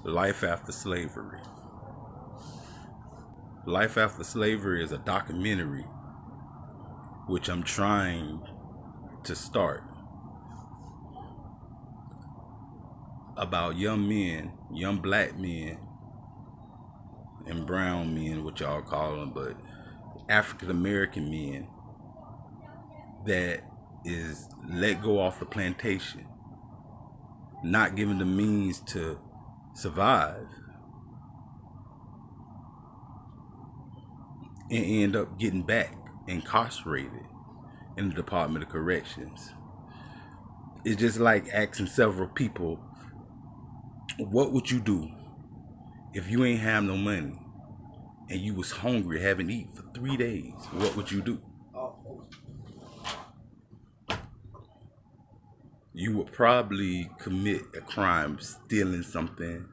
Life After Slavery. Life After Slavery is a documentary which I'm trying to start about young men, young black men, and brown men, what y'all call them, but African American men that is let go off the plantation, not given the means to survive, and end up getting back incarcerated in the Department of Corrections. It's just like asking several people, what would you do if you ain't have no money and you was hungry, haven't eaten for 3 days? What would you do? You would probably commit a crime, stealing something,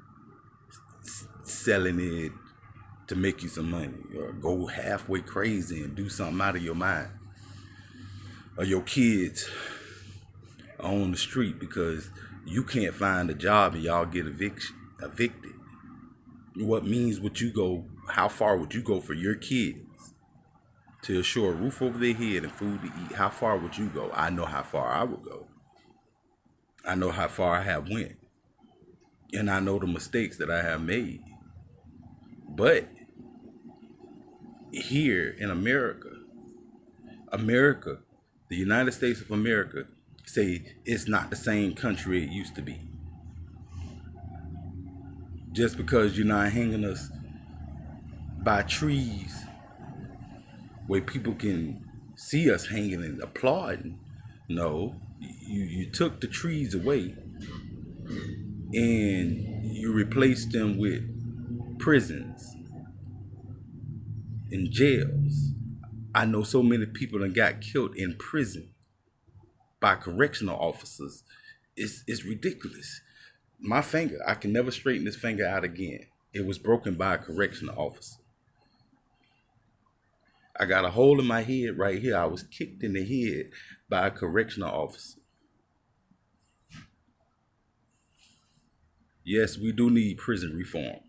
selling it to make you some money, or go halfway crazy and do something out of your mind. Or your kids are on the street because you can't find a job and y'all get evicted. What means would you go, how far would you go for your kids to assure a roof over their head and food to eat? How far would you go? I know how far I would go. I know how far I have went. And I know the mistakes that I have made. But here in America, the United States of America, say it's not the same country it used to be. Just because you're not hanging us by trees where people can see us hanging and applauding. No, you took the trees away and you replaced them with prisons and jails. I know so many people that got killed in prison by correctional officers. It's ridiculous. My finger, I can never straighten this finger out again. It was broken by a correctional officer. I got a hole in my head right here. I was kicked in the head by a correctional officer. Yes, we do need prison reform.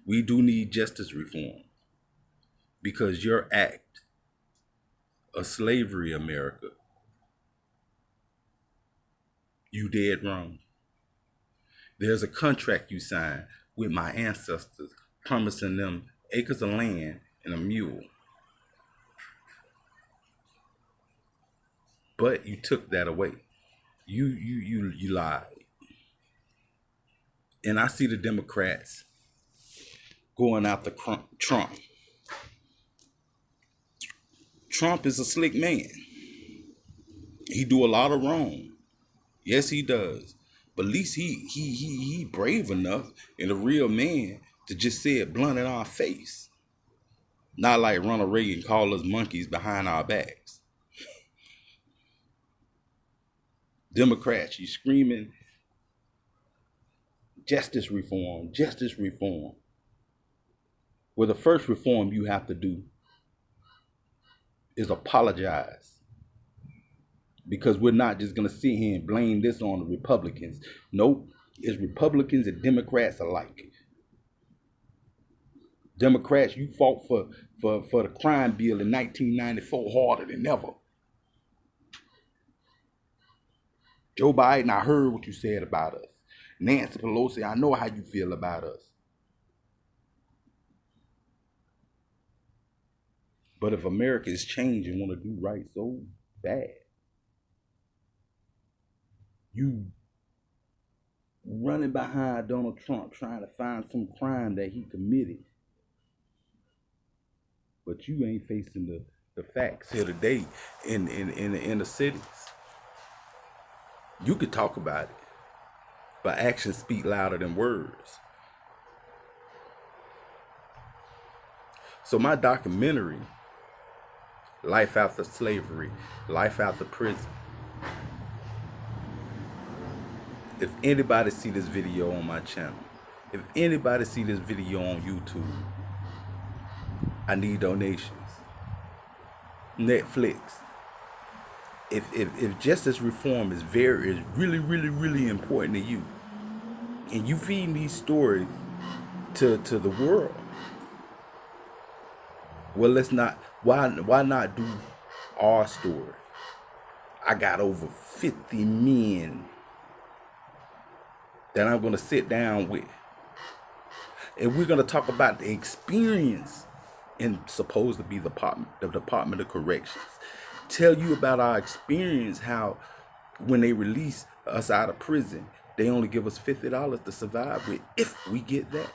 We do need justice reform. Because your act of slavery, America, you dead wrong. There's a contract you signed with my ancestors promising them acres of land and a mule. But you took that away. You lied. And I see the Democrats going after Trump. Trump is a slick man. He do a lot of wrong. Yes, he does. But at least he brave enough and a real man to just say it blunt in our face. Not like Ronald Reagan call us monkeys behind our backs. Democrats, you screaming justice reform, justice reform. Well, the first reform you have to do is apologize. Because we're not just going to sit here and blame this on the Republicans. Nope, it's Republicans and Democrats alike. Democrats, you fought for the crime bill in 1994 harder than ever. Joe Biden, I heard what you said about us. Nancy Pelosi, I know how you feel about us. But if America is changing and want to do right so bad, you running behind Donald Trump trying to find some crime that he committed. But you ain't facing the facts here today in the inner cities. You could talk about it, but actions speak louder than words. So my documentary, Life After Slavery, Life After Prison. If anybody see this video on my channel, if anybody see this video on YouTube, I need donations. Netflix. If justice reform is really important to you, And you feed these stories to the world. Well, let's not. Why not do our story? I got over 50 men that I'm gonna sit down with, and we're gonna talk about the experience in supposed to be the Department of Corrections. Tell you about our experience, how when they release us out of prison, they only give us $50 to survive with, if we get that.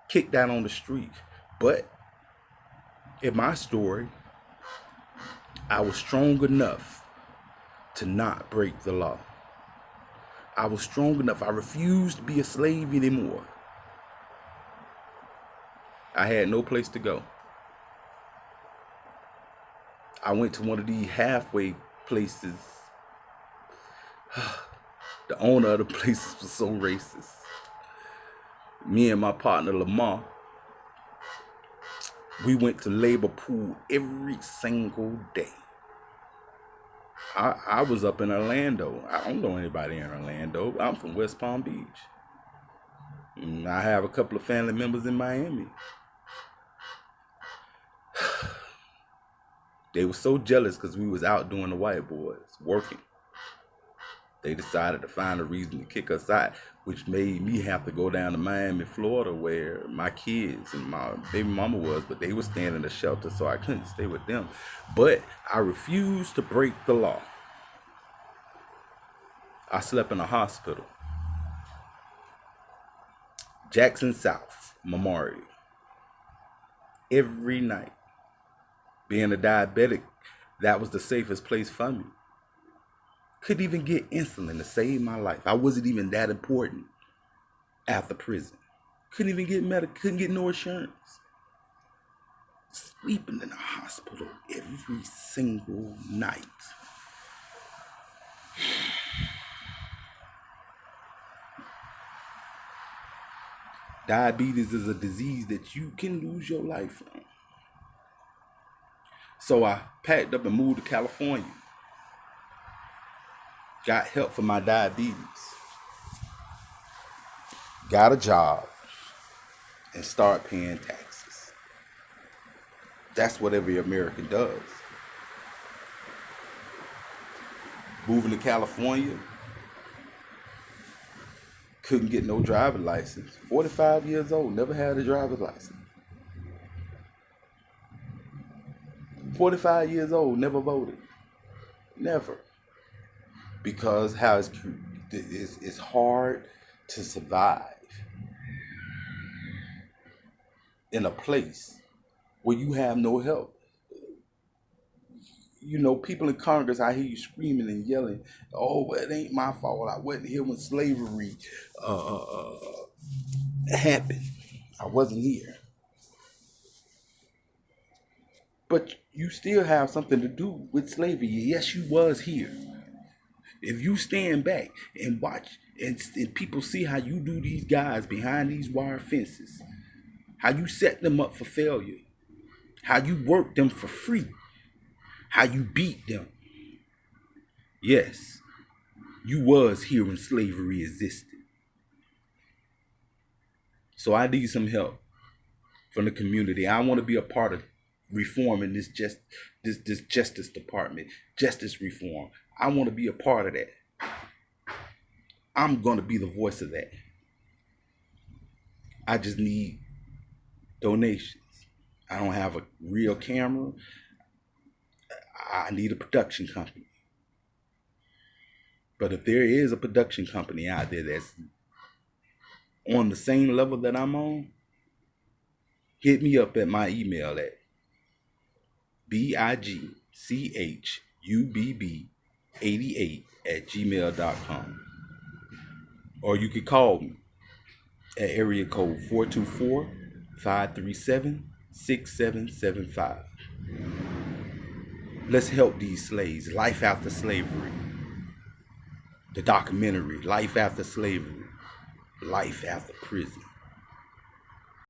Kicked out on the street. But in my story, I was strong enough to not break the law. I was strong enough. I refused to be a slave anymore. I had no place to go. I went to one of these halfway places. The owner of the places was so racist. Me and my partner Lamar, we went to labor pool every single day. I was up in Orlando. I don't know anybody in Orlando. I'm from West Palm Beach. And I have a couple of family members in Miami. They were so jealous because we was out doing the white boys, working. They decided to find a reason to kick us out, which made me have to go down to Miami, Florida, where my kids and my baby mama was, but they were staying in the shelter, so I couldn't stay with them. But I refused to break the law. I slept in a hospital. Jackson South Memorial. Every night. Being a diabetic, that was the safest place for me. Couldn't even get insulin to save my life. I wasn't even that important after prison. Couldn't even get couldn't get no insurance. Sleeping in a hospital every single night. Diabetes is a disease that you can lose your life from. So I packed up and moved to California. Got help for my diabetes. Got a job. And started paying taxes. That's what every American does. Moving to California. Couldn't get no driver's license. 45 years old, never had a driver's license. 45 years old, never voted. Never. Because how it's hard to survive in a place where you have no help. You know, people in Congress, I hear you screaming and yelling, oh, well, it ain't my fault. I wasn't here when slavery happened. I wasn't here. But you still have something to do with slavery. Yes, you was here. If you stand back and watch and people see how you do these guys behind these wire fences, how you set them up for failure, how you work them for free, how you beat them. Yes, you was here when slavery existed. So I need some help from the community. I want to be a part of reforming this Justice Department, justice reform. I want to be a part of that. I'm going to be the voice of that. I just need donations. I don't have a real camera. I need a production company. But if there is a production company out there that's on the same level that I'm on, hit me up at my email at bigchubb88@gmail.com. Or you could call me at area code 424-537-6775. Let's help these slaves. Life After Slavery. The documentary, Life After Slavery. Life After Prison.